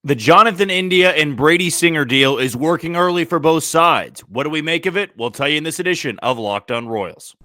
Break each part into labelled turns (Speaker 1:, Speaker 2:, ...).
Speaker 1: The Jonathan India and Brady Singer deal is working early for both sides. What do we make of it? We'll tell you in this edition of Locked On Royals.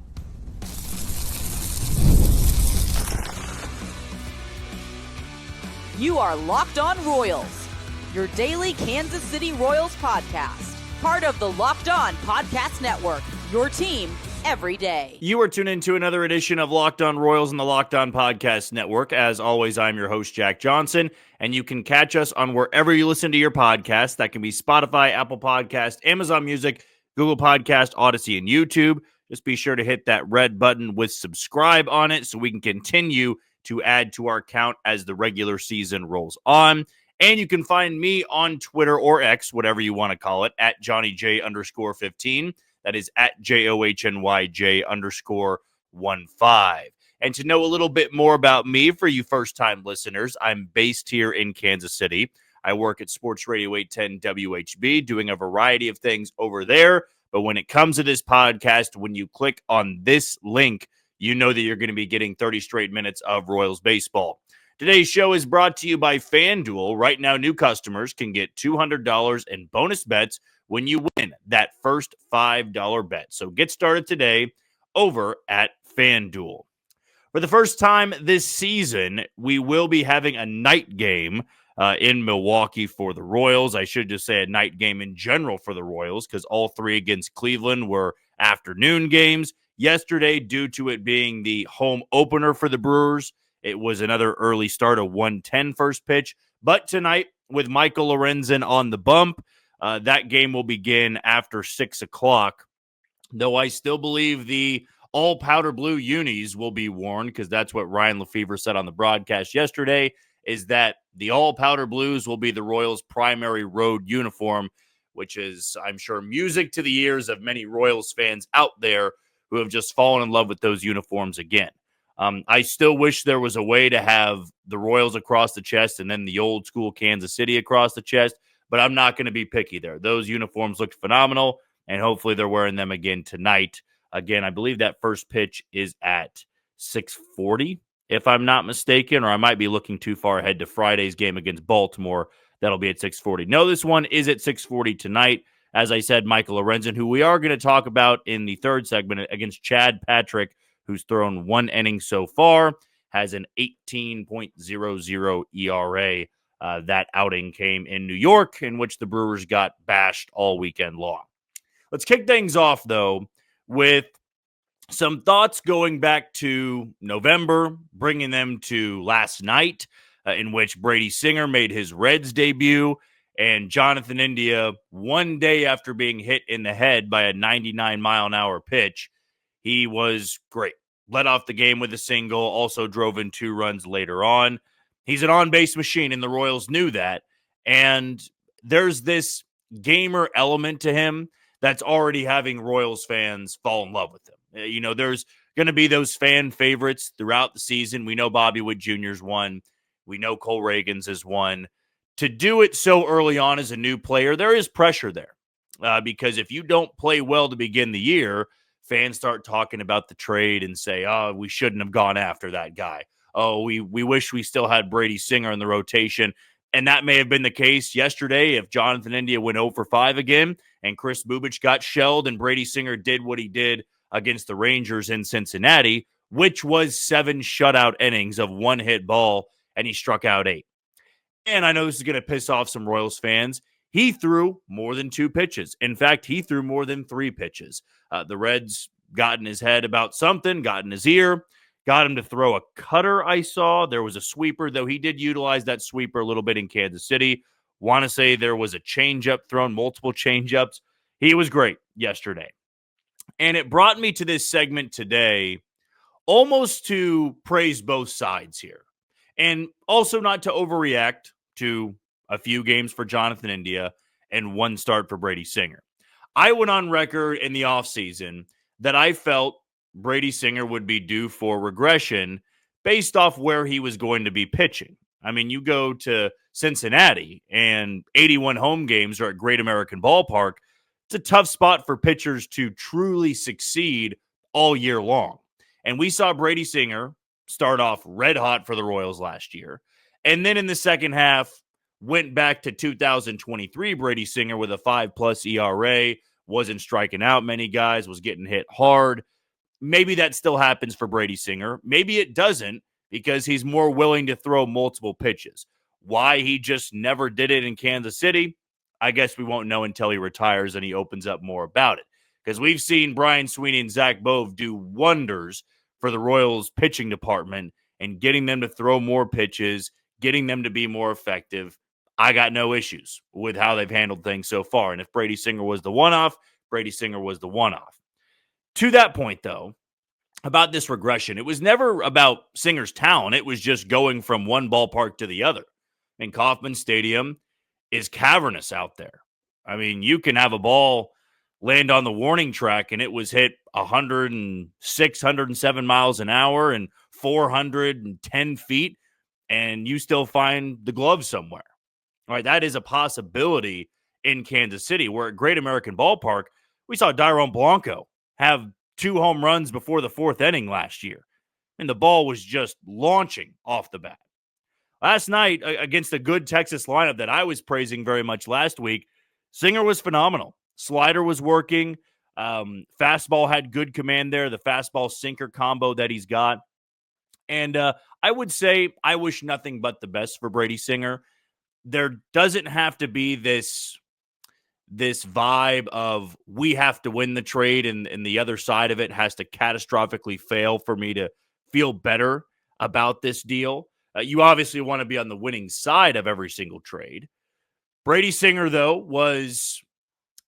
Speaker 2: You are Locked On Royals, your daily Kansas City Royals podcast. Part of the Locked On Podcast Network, your team every day.
Speaker 1: You are tuned into another edition of Locked On Royals and the Locked On Podcast Network. As always, I'm your host, Jack Johnson, and you can catch us on wherever you listen to your podcast. That can be Spotify, Apple Podcast, Amazon Music, Google Podcast, Odyssey, and YouTube. Just be sure to hit that red button with subscribe on it so we can continue to add to our count as the regular season rolls on. And you can find me on Twitter or X, whatever you want to call it, at JohnnyJ_15. That is at JOHNYJ_15. And to know a little bit more about me for you first-time listeners, I'm based here in Kansas City. I work at Sports Radio 810 WHB, doing a variety of things over there. But when it comes to this podcast, when you click on this link, you know that you're going to be getting 30 straight minutes of Royals baseball. Today's show is brought to you by FanDuel. Right now, new customers can get $200 in bonus bets when you win that first $5 bet. So get started today over at FanDuel. For the first time this season, we will be having a night game in Milwaukee for the Royals. I should just say a night game in general for the Royals because all three against Cleveland were afternoon games. Yesterday, due to it being the home opener for the Brewers, it was another early start, a 1:10 first pitch. But tonight, with Michael Lorenzen on the bump, that game will begin after 6 o'clock, though I still believe the all powder blue unis will be worn because that's what Ryan Lefevre said on the broadcast yesterday, is that the all powder blues will be the Royals' primary road uniform, which is, I'm sure, music to the ears of many Royals fans out there who have just fallen in love with those uniforms again. I still wish there was a way to have the Royals across the chest and then the old school Kansas City across the chest, but I'm not going to be picky there. Those uniforms looked phenomenal, and hopefully they're wearing them again tonight. Again, I believe that first pitch is at 6:40, if I'm not mistaken, or I might be looking too far ahead to Friday's game against Baltimore. That'll be at 6:40. No, this one is at 6:40 tonight. As I said, Michael Lorenzen, who we are going to talk about in the third segment against Chad Patrick, who's thrown one inning so far, has an 18.00 ERA. That outing came in New York, in which the Brewers got bashed all weekend long. Let's kick things off, though, with some thoughts going back to November, bringing them to last night, in which Brady Singer made his Reds debut, and Jonathan India, one day after being hit in the head by a 99-mile-an-hour pitch, he was great. Led off the game with a single, also drove in 2 runs later on. He's an on-base machine, and the Royals knew that. And there's this gamer element to him that's already having Royals fans fall in love with him. You know, there's going to be those fan favorites throughout the season. We know Bobby Witt Jr.'s one. We know Cole Reagan's is one. To do it so early on as a new player, there is pressure there. Because if you don't play well to begin the year, fans start talking about the trade and say, oh, we shouldn't have gone after that guy. Oh, we wish we still had Brady Singer in the rotation. And that may have been the case yesterday if Jonathan India went 0 for 5 again and Chris Bubich got shelled and Brady Singer did what he did against the Rangers in Cincinnati, which was 7 shutout innings of one-hit ball, and he struck out 8. And I know this is going to piss off some Royals fans. He threw more than 2 pitches. In fact, he threw more than 3 pitches. The Reds got in his head about something, got in his ear, got him to throw a cutter, I saw. There was a sweeper, though he did utilize that sweeper a little bit in Kansas City. Want to say there was a changeup thrown, multiple changeups. He was great yesterday. And it brought me to this segment today almost to praise both sides here. And also not to overreact to a few games for Jonathan India and 1 start for Brady Singer. I went on record in the offseason that I felt Brady Singer would be due for regression based off where he was going to be pitching. I mean, you go to Cincinnati and 81 home games are at Great American Ballpark. It's a tough spot for pitchers to truly succeed all year long. And we saw Brady Singer start off red hot for the Royals last year. And then in the second half, went back to 2023 Brady Singer with a 5+ ERA, wasn't striking out many guys, was getting hit hard. Maybe that still happens for Brady Singer. Maybe it doesn't because he's more willing to throw multiple pitches. Why he just never did it in Kansas City, I guess we won't know until he retires and he opens up more about it. Because we've seen Brian Sweeney and Zach Bove do wonders for the Royals pitching department and getting them to throw more pitches, getting them to be more effective. I got no issues with how they've handled things so far. And if Brady Singer was the one-off, Brady Singer was the one-off. To that point, though, about this regression, it was never about Singer's talent. It was just going from one ballpark to the other. And Kauffman Stadium is cavernous out there. I mean, you can have a ball land on the warning track and it was hit 106, 107 miles an hour and 410 feet, and you still find the glove somewhere. All right, that is a possibility in Kansas City, where at Great American Ballpark, we saw Dairon Blanco have 2 home runs before the 4th inning last year. And the ball was just launching off the bat. Last night, against a good Texas lineup that I was praising very much last week, Singer was phenomenal. Slider was working. Fastball had good command there, the fastball-sinker combo that he's got. And I would say I wish nothing but the best for Brady Singer. There doesn't have to be this vibe of we have to win the trade and the other side of it has to catastrophically fail for me to feel better about this deal. You obviously want to be on the winning side of every single trade. Brady Singer, though, was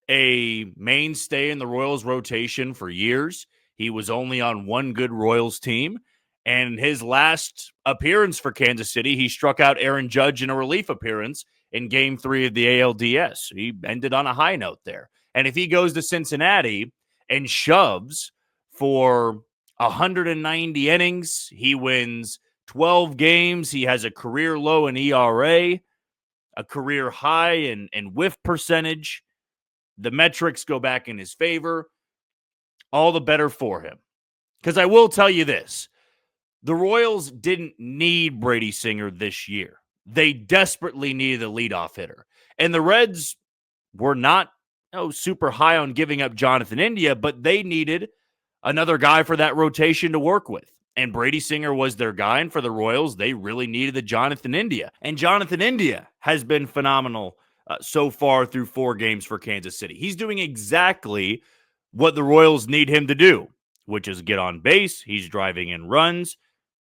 Speaker 1: a mainstay in the Royals rotation for years. He was only on one good Royals team. And his last appearance for Kansas City, he struck out Aaron Judge in a relief appearance in Game 3 of the ALDS. He ended on a high note there. And if he goes to Cincinnati and shoves for 190 innings, he wins 12 games. He has a career low in ERA, a career high in whiff percentage. The metrics go back in his favor. All the better for him. Because I will tell you this. The Royals didn't need Brady Singer this year. They desperately needed a leadoff hitter. And the Reds were not super high on giving up Jonathan India, but they needed another guy for that rotation to work with. And Brady Singer was their guy. And for the Royals, they really needed the Jonathan India. And Jonathan India has been phenomenal so far through 4 games for Kansas City. He's doing exactly what the Royals need him to do, which is get on base. He's driving in runs.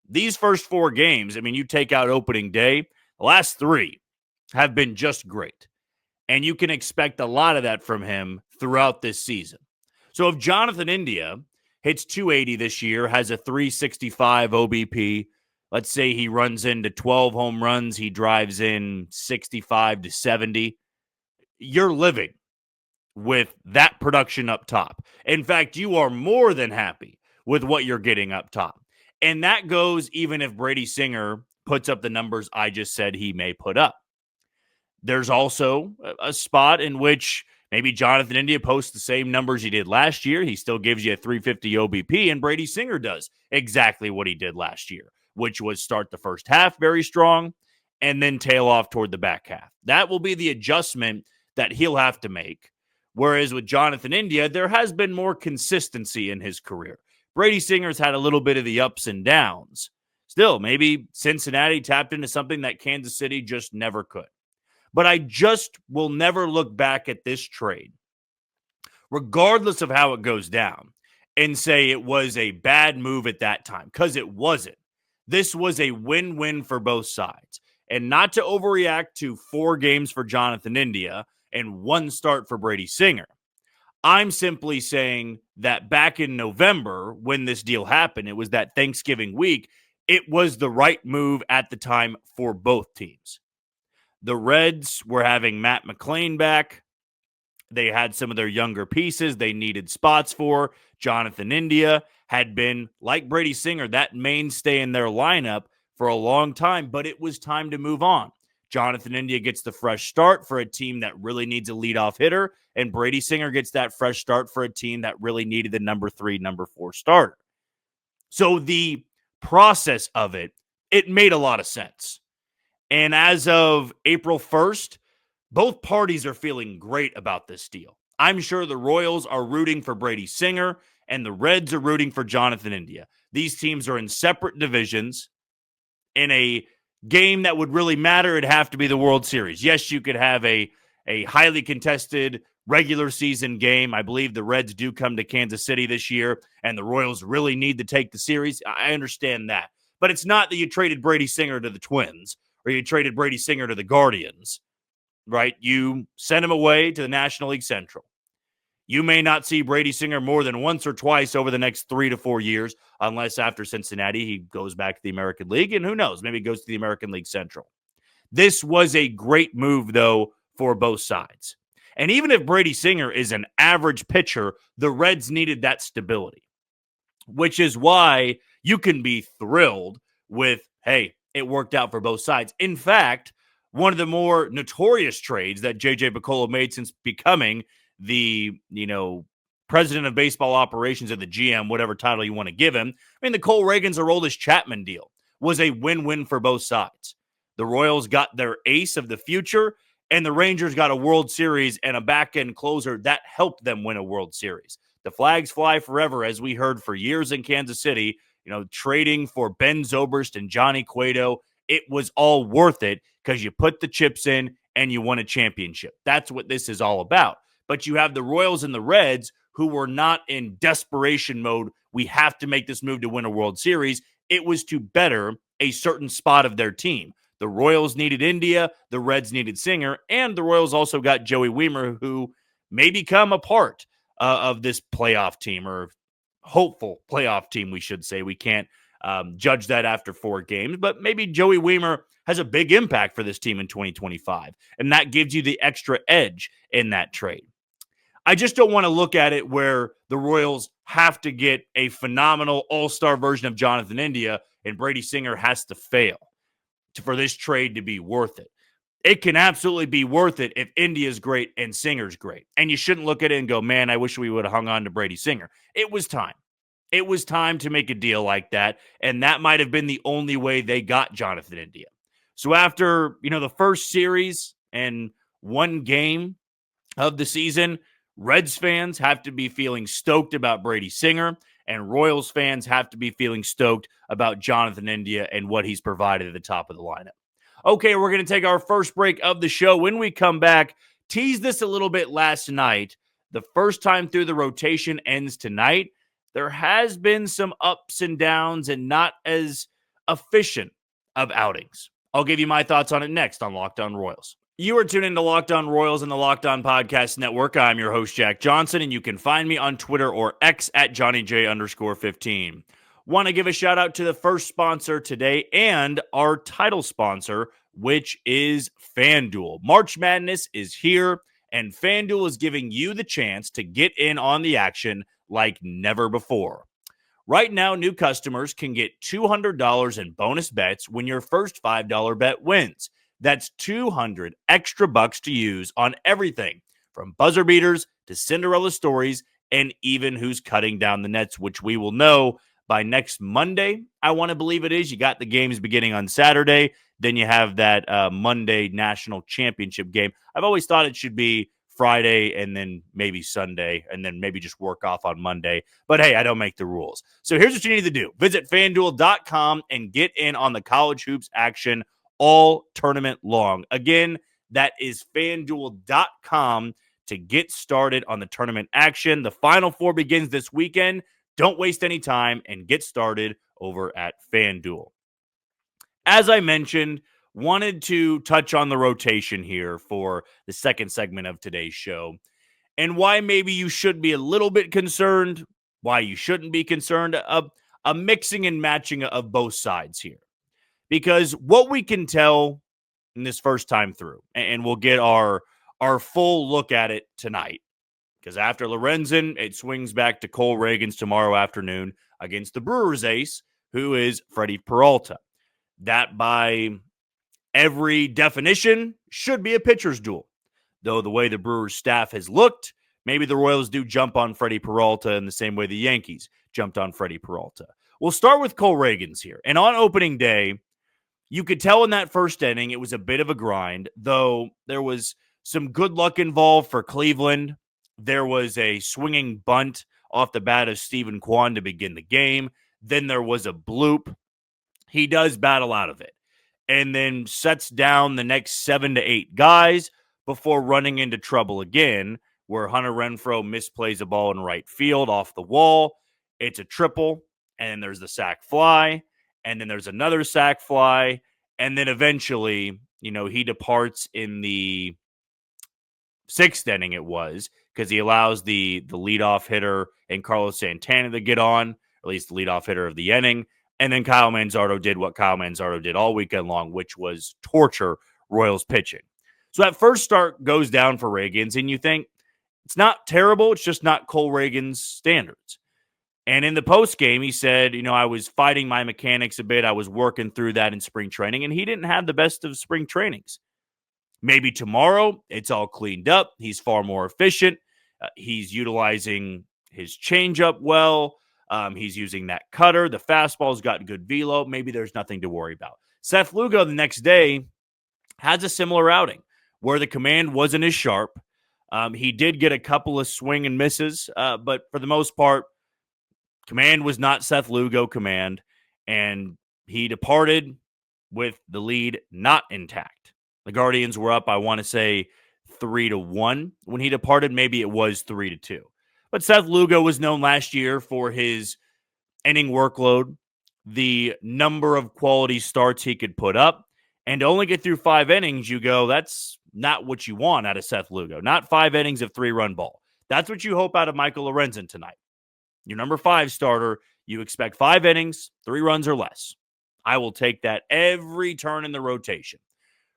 Speaker 1: These first 4 games, I mean, you take out opening day, the last 3 have been just great. And you can expect a lot of that from him throughout this season. So if Jonathan India hits 280 this year, has a 365 OBP, let's say he runs into 12 home runs, he drives in 65 to 70, you're living with that production up top. In fact, you are more than happy with what you're getting up top. And that goes even if Brady Singer puts up the numbers I just said he may put up. There's also a spot in which maybe Jonathan India posts the same numbers he did last year. He still gives you a 350 OBP, and Brady Singer does exactly what he did last year, which was start the first half very strong and then tail off toward the back half. That will be the adjustment that he'll have to make. Whereas with Jonathan India, there has been more consistency in his career. Brady Singer's had a little bit of the ups and downs. Still, maybe Cincinnati tapped into something that Kansas City just never could. But I just will never look back at this trade, regardless of how it goes down, and say it was a bad move at that time, because it wasn't. This was a win-win for both sides. And not to overreact to 4 games for Jonathan India and 1 start for Brady Singer. I'm simply saying that back in November, when this deal happened, it was that Thanksgiving week, it was the right move at the time for both teams. The Reds were having Matt McClain back. They had some of their younger pieces they needed spots for. Jonathan India had been, like Brady Singer, that mainstay in their lineup for a long time, but it was time to move on. Jonathan India gets the fresh start for a team that really needs a leadoff hitter, and Brady Singer gets that fresh start for a team that really needed the number 3, number 4 starter. So the process of it made a lot of sense. And as of April 1st, both parties are feeling great about this deal. I'm sure the Royals are rooting for Brady Singer and the Reds are rooting for Jonathan India. These teams are in separate divisions. In a game that would really matter, it'd have to be the World Series. Yes, you could have a highly contested regular season game. I believe the Reds do come to Kansas City this year, and the Royals really need to take the series. I understand that. But it's not that you traded Brady Singer to the Twins or you traded Brady Singer to the Guardians, right? You sent him away to the National League Central. You may not see Brady Singer more than once or twice over the next 3 to 4 years, unless after Cincinnati he goes back to the American League, and who knows, maybe he goes to the American League Central. This was a great move, though, for both sides. And even if Brady Singer is an average pitcher, the Reds needed that stability, which is why you can be thrilled with, hey, it worked out for both sides. In fact, one of the more notorious trades that J.J. Picollo made since becoming the, president of baseball operations or the GM, whatever title you want to give him. I mean, the Cole Reagans Aroldis Chapman deal was a win-win for both sides. The Royals got their ace of the future, and the Rangers got a World Series and a back-end closer that helped them win a World Series. The flags fly forever, as we heard for years in Kansas City, trading for Ben Zobrist and Johnny Cueto. It was all worth it because you put the chips in and you won a championship. That's what this is all about. But you have the Royals and the Reds who were not in desperation mode. We have to make this move to win a World Series. It was to better a certain spot of their team. The Royals needed India, the Reds needed Singer, and the Royals also got Joey Wiemer, who may become a part of this playoff team, or hopeful playoff team, we should say. We can't judge that after 4 games, but maybe Joey Wiemer has a big impact for this team in 2025, and that gives you the extra edge in that trade. I just don't want to look at it where the Royals have to get a phenomenal all-star version of Jonathan India and Brady Singer has to fail for this trade to be worth it. It can absolutely be worth it if India's great and Singer's great. And you shouldn't look at it and go, man, I wish we would have hung on to Brady Singer. It was time. It was time to make a deal like that, and that might have been the only way they got Jonathan India. So after, the first series and 1 game of the season, Reds fans have to be feeling stoked about Brady Singer, and Royals fans have to be feeling stoked about Jonathan India and what he's provided at the top of the lineup. Okay, we're going to take our first break of the show. When we come back, tease this a little bit last night. The first time through the rotation ends tonight. There has been some ups and downs and not as efficient of outings. I'll give you my thoughts on it next on Locked On Royals. You are tuned into Locked On Royals and the Locked On Podcast Network. I'm your host, Jack Johnson, and you can find me on Twitter or X at JohnnyJ_15. Want to give a shout out to the first sponsor today and our title sponsor, which is FanDuel. March Madness is here, and FanDuel is giving you the chance to get in on the action like never before. Right now, new customers can get $200 in bonus bets when your first $5 bet wins. That's $200 extra bucks to use on everything from buzzer beaters to Cinderella stories and even who's cutting down the nets, which we will know by next Monday. I want to believe it is. You got the games beginning on Saturday. Then you have that Monday national championship game. I've always thought it should be Friday and then maybe Sunday and then maybe just work off on Monday. But hey, I don't make the rules. So here's what you need to do. Visit FanDuel.com and get in on the college hoops action all tournament long. Again, that is FanDuel.com to get started on the tournament action. The Final Four begins this weekend. Don't waste any time and get started over at FanDuel. As I mentioned, wanted to touch on the rotation here for the second segment of today's show and why maybe you should be a little bit concerned, why you shouldn't be concerned, a mixing and matching of both sides here. Because what we can tell in this first time through, and we'll get our full look at it tonight, because after Lorenzen, it swings back to Cole Reagans tomorrow afternoon against the Brewers ace, who is Freddie Peralta. That, by every definition, should be a pitcher's duel. Though the way the Brewers staff has looked, maybe the Royals do jump on Freddie Peralta in the same way the Yankees jumped on Freddie Peralta. We'll start with Cole Reagans here. And on opening day, You could tell in that first inning it was a bit of a grind, though there was some good luck involved for Cleveland. There was a swinging bunt off the bat of Stephen Kwan to begin the game. Then there was a bloop. He does battle out of it and then sets down the next 7 to 8 guys before running into trouble again, where Hunter Renfroe misplays a ball in right field off the wall. It's a triple, and there's the sac fly, and then there's another sac fly, and then eventually, he departs in the 6th inning it was, because he allows the leadoff hitter and Carlos Santana to get on, at least the leadoff hitter of the inning. And then Kyle Manzardo did what Kyle Manzardo did all weekend long, which was torture Royals pitching. So that first start goes down for Ragans, and you think it's not terrible. It's just not Cole Ragans' standards. And in the post game, he said, I was fighting my mechanics a bit. I was working through that in spring training, and he didn't have the best of spring trainings. Maybe tomorrow it's all cleaned up. He's far more efficient. He's utilizing his changeup well. He's using that cutter. The fastball's got good velo. Maybe there's nothing to worry about. Seth Lugo the next day has a similar outing where the command wasn't as sharp. He did get a couple of swing and misses, but for the most part, command was not Seth Lugo command, and he departed with the lead not intact. The Guardians were up, I want to say, 3-1 when he departed. Maybe it was 3-2. But Seth Lugo was known last year for his inning workload, the number of quality starts he could put up, and to only get through 5 innings, you go, that's not what you want out of Seth Lugo. Not 5 innings of 3-run ball. That's what you hope out of Michael Lorenzen tonight. Your number 5 starter, you expect 5 innings, 3 runs or less. I will take that every turn in the rotation.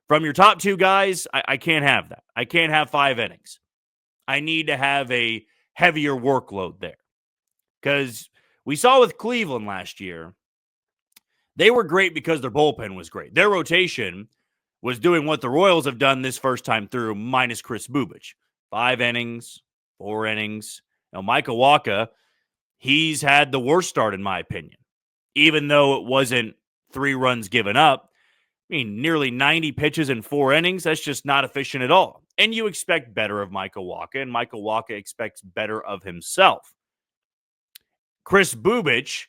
Speaker 1: From your top 2 guys, I can't have that. I can't have 5 innings. I need to have a heavier workload there. Because we saw with Cleveland last year, they were great because their bullpen was great. Their rotation was doing what the Royals have done this first time through, minus Chris Bubich. 5 innings, 4 innings. Now, Micah Wacha, he's had the worst start in my opinion. Even though it wasn't 3 runs given up, nearly 90 pitches in 4 innings, that's just not efficient at all. And you expect better of Micah Wacha, and Micah Wacha expects better of himself. Chris Bubich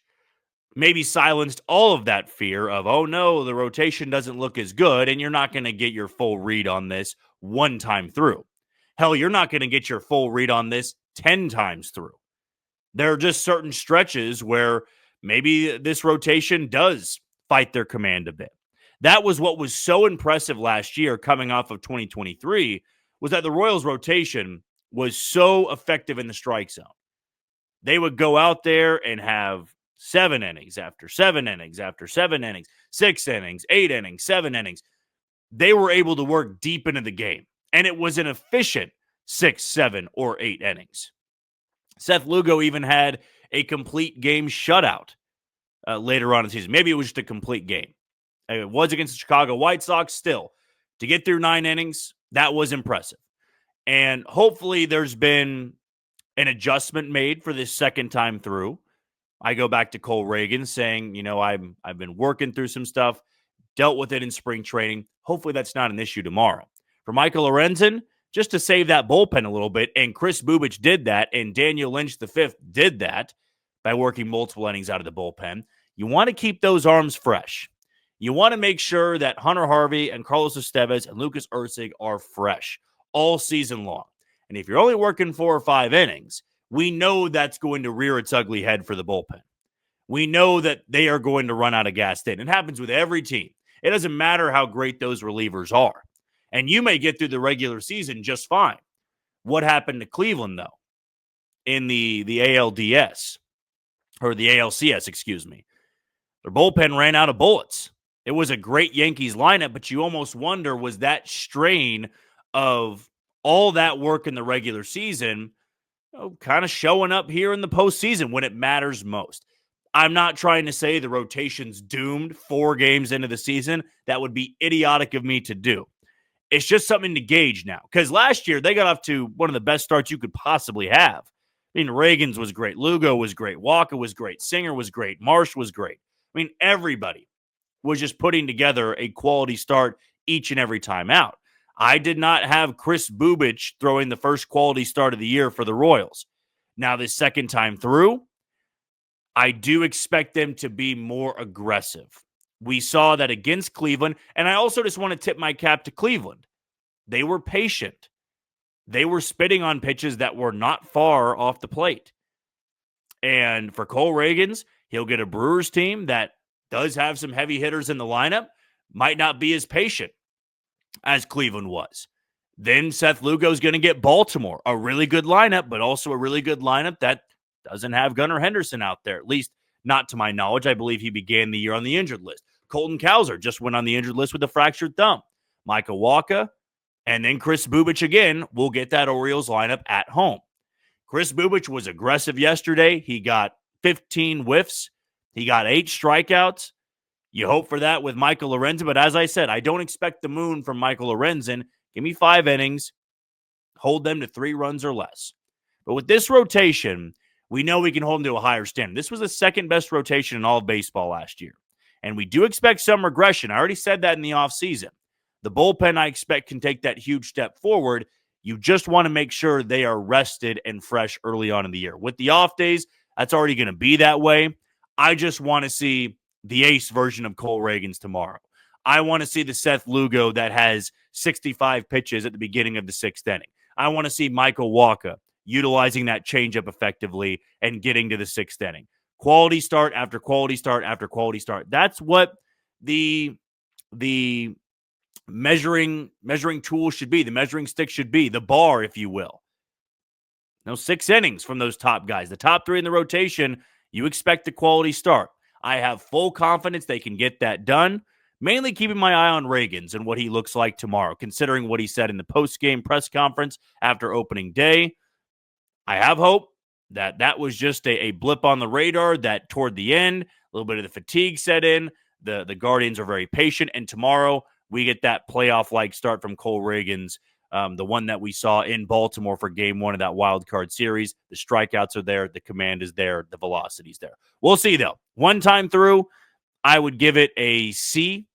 Speaker 1: maybe silenced all of that fear of, oh no, the rotation doesn't look as good, and you're not going to get your full read on this one time through. Hell, you're not going to get your full read on this 10 times through. There are just certain stretches where maybe this rotation does fight their command a bit. That was what was so impressive last year coming off of 2023, was that the Royals rotation was so effective in the strike zone. They would go out there and have 7 innings after 7 innings after 7 innings, 6 innings, 8 innings, 7 innings. They were able to work deep into the game, and it was an efficient 6, 7, or 8 innings. Seth Lugo even had a complete game shutout later on in the season. Maybe it was just a complete game. It was against the Chicago White Sox still. To get through 9 innings, that was impressive. And hopefully there's been an adjustment made for this second time through. I go back to Cole Reagan saying, I've been working through some stuff, dealt with it in spring training. Hopefully that's not an issue tomorrow. For Michael Lorenzen, just to save that bullpen a little bit, and Chris Bubich did that, and Daniel Lynch V did that by working multiple innings out of the bullpen. You want to keep those arms fresh. You want to make sure that Hunter Harvey and Carlos Estevez and Lucas Erceg are fresh all season long. And if you're only working 4 or 5 innings, we know that's going to rear its ugly head for the bullpen. We know that they are going to run out of gas then. It happens with every team. It doesn't matter how great those relievers are. And you may get through the regular season just fine. What happened to Cleveland, though, in the ALDS, or the ALCS, excuse me? Their bullpen ran out of bullets. It was a great Yankees lineup, but you almost wonder, was that strain of all that work in the regular season kind of showing up here in the postseason when it matters most? I'm not trying to say the rotation's doomed 4 games into the season. That would be idiotic of me to do. It's just something to gauge now. Because last year, they got off to one of the best starts you could possibly have. Reagan's was great. Lugo was great. Wacha was great. Singer was great. Marsh was great. Everybody was just putting together a quality start each and every time out. I did not have Chris Bubich throwing the first quality start of the year for the Royals. Now, this second time through, I do expect them to be more aggressive. We saw that against Cleveland, and I also just want to tip my cap to Cleveland. They were patient. They were spitting on pitches that were not far off the plate. And for Cole Reagans, he'll get a Brewers team that does have some heavy hitters in the lineup, might not be as patient as Cleveland was. Then Seth Lugo's going to get Baltimore, a really good lineup, but also a really good lineup that doesn't have Gunnar Henderson out there, at least not to my knowledge. I believe he began the year on the injured list. Colton Cowser just went on the injured list with a fractured thumb. Micah Wacha, and then Chris Bubich again will get that Orioles lineup at home. Chris Bubich was aggressive yesterday. He got 15 whiffs. He got 8 strikeouts. You hope for that with Michael Lorenzen, but as I said, I don't expect the moon from Michael Lorenzen. Give me 5 innings, hold them to 3 runs or less. But with this rotation, we know we can hold them to a higher standard. This was the second best rotation in all of baseball last year. And we do expect some regression. I already said that in the offseason. The bullpen, I expect, can take that huge step forward. You just want to make sure they are rested and fresh early on in the year. With the off days, that's already going to be that way. I just want to see the ace version of Cole Reagans tomorrow. I want to see the Seth Lugo that has 65 pitches at the beginning of the 6th inning. I want to see Michael Wacha utilizing that changeup effectively and getting to the 6th inning. Quality start after quality start after quality start. That's what the measuring tool should be. The measuring stick should be. The bar, if you will. No 6 innings from those top guys. The top 3 in the rotation, you expect the quality start. I have full confidence they can get that done. Mainly keeping my eye on Reagans and what he looks like tomorrow, considering what he said in the post-game press conference after opening day. I have hope that that was just a blip on the radar, that toward the end, a little bit of the fatigue set in. The Guardians are very patient, and tomorrow we get that playoff-like start from Cole Reagans, the one that we saw in Baltimore for Game 1 of that wild card series. The strikeouts are there. The command is there. The velocity's there. We'll see, though. One time through, I would give it a C+.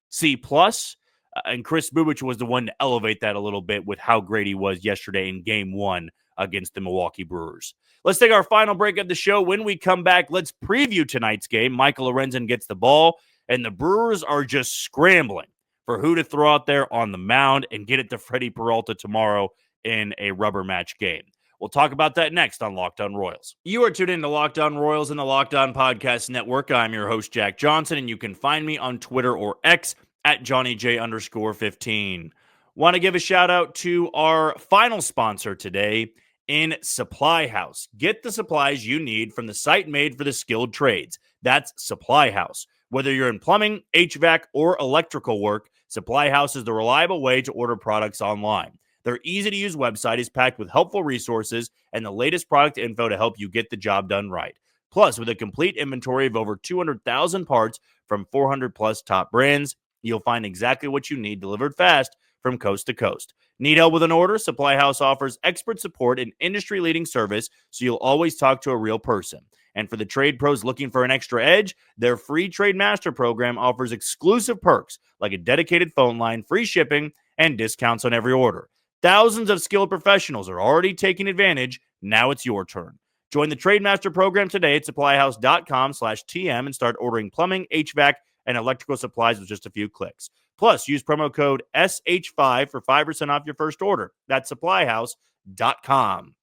Speaker 1: And Chris Bubich was the one to elevate that a little bit with how great he was yesterday in Game 1 against the Milwaukee Brewers. Let's take our final break of the show. When we come back, let's preview tonight's game. Michael Lorenzen gets the ball, and the Brewers are just scrambling for who to throw out there on the mound and get it to Freddie Peralta tomorrow in a rubber match game. We'll talk about that next on Locked On Royals. You are tuned in to Locked On Royals and the Locked On Podcast Network. I'm your host, Jack Johnson, and you can find me on Twitter or X at JohnnyJ_15. Want to give a shout out to our final sponsor today in Supply House. Get the supplies you need from the site made for the skilled trades. That's Supply House. Whether you're in plumbing, HVAC, or electrical work, Supply House is the reliable way to order products online. Their easy-to-use website is packed with helpful resources and the latest product info to help you get the job done right. Plus, with a complete inventory of over 200,000 parts from 400-plus top brands, you'll find exactly what you need delivered fast from coast to coast. Need help with an order? Supply House offers expert support and industry-leading service, so you'll always talk to a real person. And for the trade pros looking for an extra edge, their free Trade Master program offers exclusive perks like a dedicated phone line, free shipping, and discounts on every order. Thousands of skilled professionals are already taking advantage. Now it's your turn. Join the Trade Master program today at supplyhouse.com/TM and start ordering plumbing, HVAC, and electrical supplies with just a few clicks. Plus, use promo code SH5 for 5% off your first order. That's supplyhouse.com.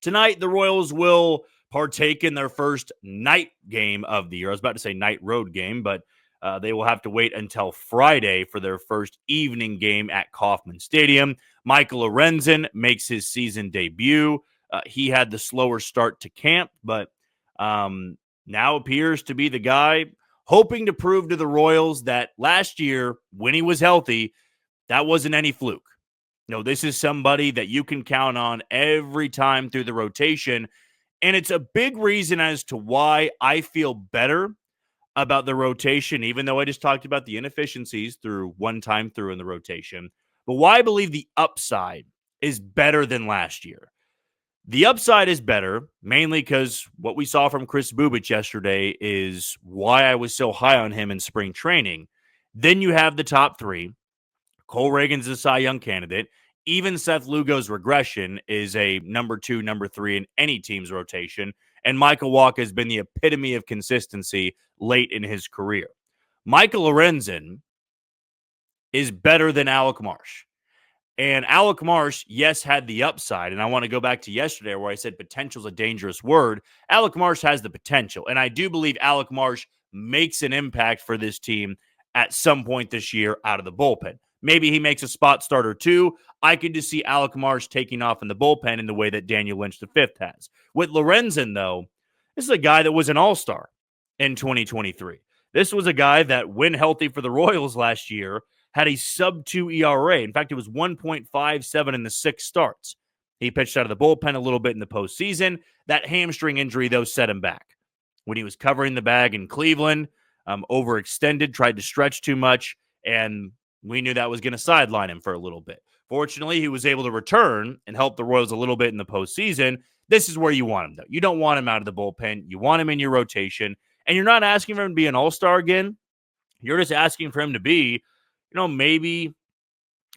Speaker 1: Tonight, the Royals will partake in their first night game of the year. I was about to say night road game, but they will have to wait until Friday for their first evening game at Kauffman Stadium. Michael Lorenzen makes his season debut. He had the slower start to camp, but now appears to be the guy hoping to prove to the Royals that last year, when he was healthy, that wasn't any fluke. No, this is somebody that you can count on every time through the rotation. And it's a big reason as to why I feel better about the rotation, even though I just talked about the inefficiencies through one time through in the rotation. But why I believe the upside is better than last year. The upside is better, mainly because what we saw from Chris Bubich yesterday is why I was so high on him in spring training. Then you have the top three. Cole Reagan's a Cy Young candidate. Even Seth Lugo's regression is a number 2, number 3 in any team's rotation. And Michael Walker has been the epitome of consistency late in his career. Michael Lorenzen is better than Alec Marsh. And Alec Marsh, yes, had the upside. And I want to go back to yesterday where I said potential is a dangerous word. Alec Marsh has the potential. And I do believe Alec Marsh makes an impact for this team at some point this year out of the bullpen. Maybe he makes a spot starter too. I could just see Alec Marsh taking off in the bullpen in the way that Daniel Lynch V has. With Lorenzen, though, this is a guy that was an all-star in 2023. This was a guy that, when healthy for the Royals last year, had a sub-2 ERA. In fact, it was 1.57 in the 6 starts. He pitched out of the bullpen a little bit in the postseason. That hamstring injury, though, set him back. When he was covering the bag in Cleveland, overextended, tried to stretch too much, and we knew that was going to sideline him for a little bit. Fortunately, he was able to return and help the Royals a little bit in the postseason. This is where you want him, though. You don't want him out of the bullpen. You want him in your rotation, and you're not asking for him to be an all-star again. You're just asking for him to be, maybe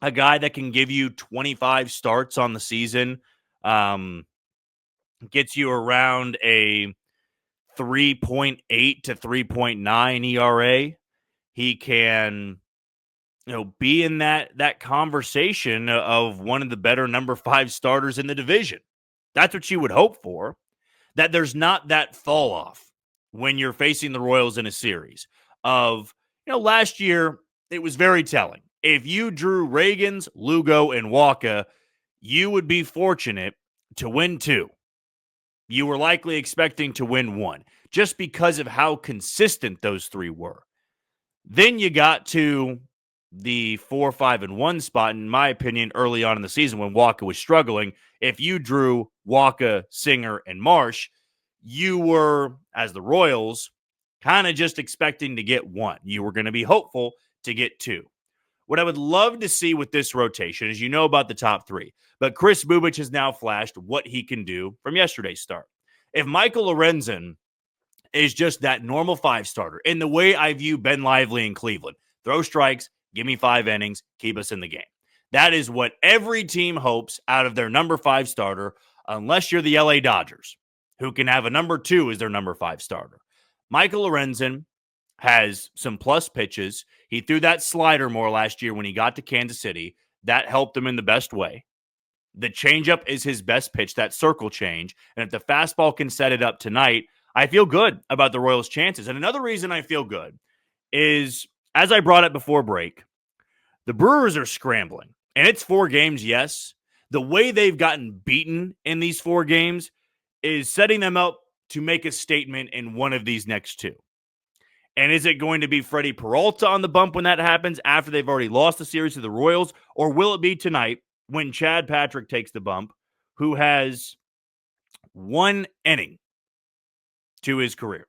Speaker 1: a guy that can give you 25 starts on the season, gets you around a 3.8 to 3.9 ERA. He can, be in that conversation of one of the better number 5 starters in the division. That's what you would hope for. That there's not that fall off when you're facing the Royals in a series of, last year it was very telling. If you drew Reagans, Lugo, and Walker, you would be fortunate to win 2. You were likely expecting to win 1 just because of how consistent those 3 were. Then you got to the 4, 5, and 1 spot, in my opinion, early on in the season when Walker was struggling. If you drew Walker, Singer, and Marsh, you were, as the Royals, kind of just expecting to get 1. You were going to be hopeful to get 2. What I would love to see with this rotation is, about the top 3, but Chris Bubich has now flashed what he can do from yesterday's start. If Michael Lorenzen is just that normal 5 starter, in the way I view Ben Lively in Cleveland, throw strikes, give me 5 innings, keep us in the game. That is what every team hopes out of their number 5 starter, unless you're the LA Dodgers, who can have a number 2 as their number 5 starter. Michael Lorenzen has some plus pitches. He threw that slider more last year when he got to Kansas City. That helped him in the best way. The changeup is his best pitch, that circle change. And if the fastball can set it up tonight, I feel good about the Royals' chances. And another reason I feel good is, as I brought up before break, the Brewers are scrambling. And it's 4 games, yes. The way they've gotten beaten in these 4 games is setting them up to make a statement in one of these next 2. And is it going to be Freddie Peralta on the bump when that happens after they've already lost the series to the Royals? Or will it be tonight when Chad Patrick takes the bump, who has 1 inning to his career?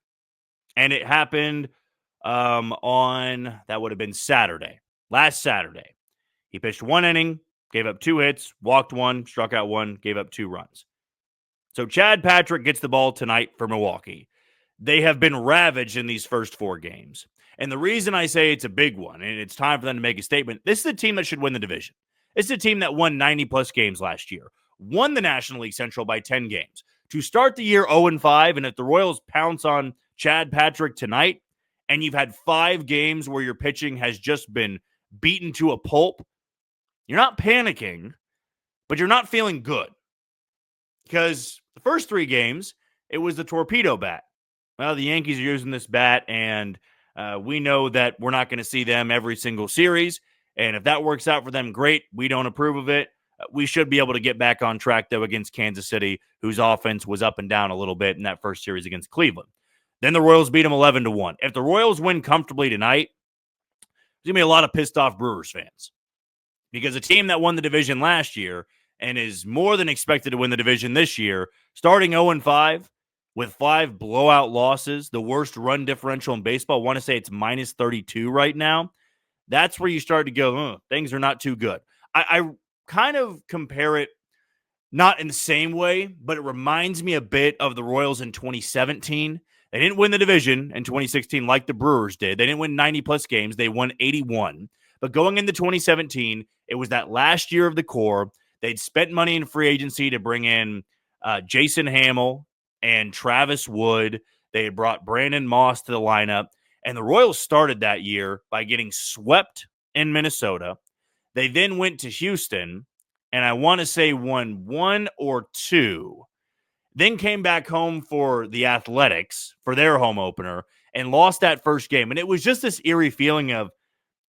Speaker 1: And it happened on, that would have been Saturday, last Saturday. He pitched 1 inning, gave up 2 hits, walked 1, struck out 1, gave up 2 runs. So Chad Patrick gets the ball tonight for Milwaukee. They have been ravaged in these first 4 games. And the reason I say it's a big one, and it's time for them to make a statement, this is a team that should win the division. This is a team that won 90-plus games last year, won the National League Central by 10 games. To start the year 0-5, and if the Royals pounce on Chad Patrick tonight, and you've had 5 games where your pitching has just been beaten to a pulp, you're not panicking, but you're not feeling good. Because the first 3 games, it was the torpedo bat. Well, the Yankees are using this bat, and we know that we're not going to see them every single series. And if that works out for them, great. We don't approve of it. We should be able to get back on track, though, against Kansas City, whose offense was up and down a little bit in that first series against Cleveland. Then the Royals beat them 11-1. If the Royals win comfortably tonight, there's going to be a lot of pissed off Brewers fans. Because a team that won the division last year and is more than expected to win the division this year, starting 0-5, with 5 blowout losses, the worst run differential in baseball. I want to say it's minus 32 right now. That's where you start to go, things are not too good. I kind of compare it, not in the same way, but it reminds me a bit of the Royals in 2017. They didn't win the division in 2016 like the Brewers did. They didn't win 90-plus games. They won 81. But going into 2017, it was that last year of the core. They'd spent money in free agency to bring in Jason Hamill and Travis Wood. They had brought Brandon Moss to the lineup. And the Royals started that year by getting swept in Minnesota. They then went to Houston, and I want to say won 1 or 2. Then came back home for the Athletics for their home opener and lost that first game. And it was just this eerie feeling of,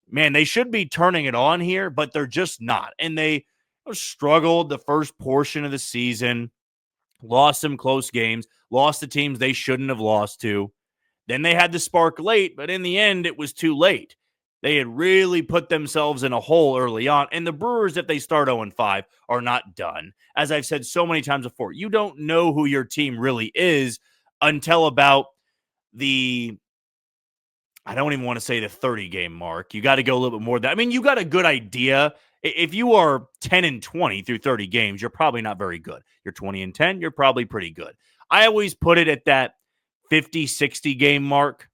Speaker 1: man, they should be turning it on here, but they're just not. And they struggled the first portion of the season, lost some close games, lost to teams they shouldn't have lost to. Then they had the spark late, but in the end, it was too late. They had really put themselves in a hole early on. And the Brewers, if they start 0-5, are not done. As I've said so many times before, you don't know who your team really is until about the, I don't even want to say the 30-game mark. You got to go a little bit more than that. I mean, you got a good idea. If you are 10-20 through 30 games, you're probably not very good. You're 20-10, you're probably pretty good. I always put it at that 50, 60 game mark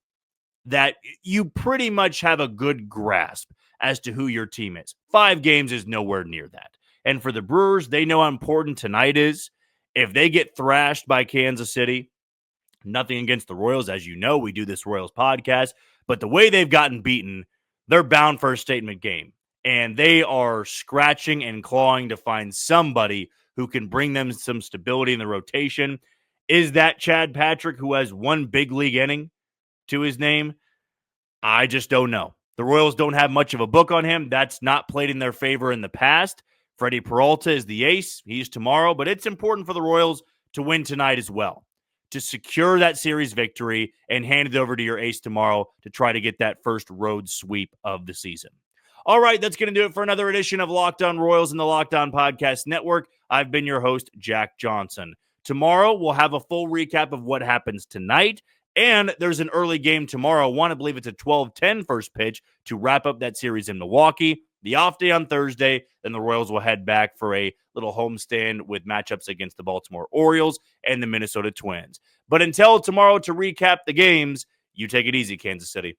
Speaker 1: that you pretty much have a good grasp as to who your team is. 5 games is nowhere near that. And for the Brewers, they know how important tonight is. If they get thrashed by Kansas City, nothing against the Royals. As you know, we do this Royals podcast. But the way they've gotten beaten, they're bound for a statement game. And they are scratching and clawing to find somebody who can bring them some stability in the rotation. Is that Chad Patrick, who has 1 big league inning to his name? I just don't know. The Royals don't have much of a book on him. That's not played in their favor in the past. Freddie Peralta is the ace. He's tomorrow, but it's important for the Royals to win tonight as well, to secure that series victory and hand it over to your ace tomorrow to try to get that first road sweep of the season. All right, that's going to do it for another edition of Locked On Royals in the Locked On Podcast Network. I've been your host, Jack Johnson. Tomorrow, we'll have a full recap of what happens tonight. And there's an early game tomorrow. I want to believe it's a 12:10 first pitch to wrap up that series in Milwaukee. The off day on Thursday, then the Royals will head back for a little homestand with matchups against the Baltimore Orioles and the Minnesota Twins. But until tomorrow to recap the games, you take it easy, Kansas City.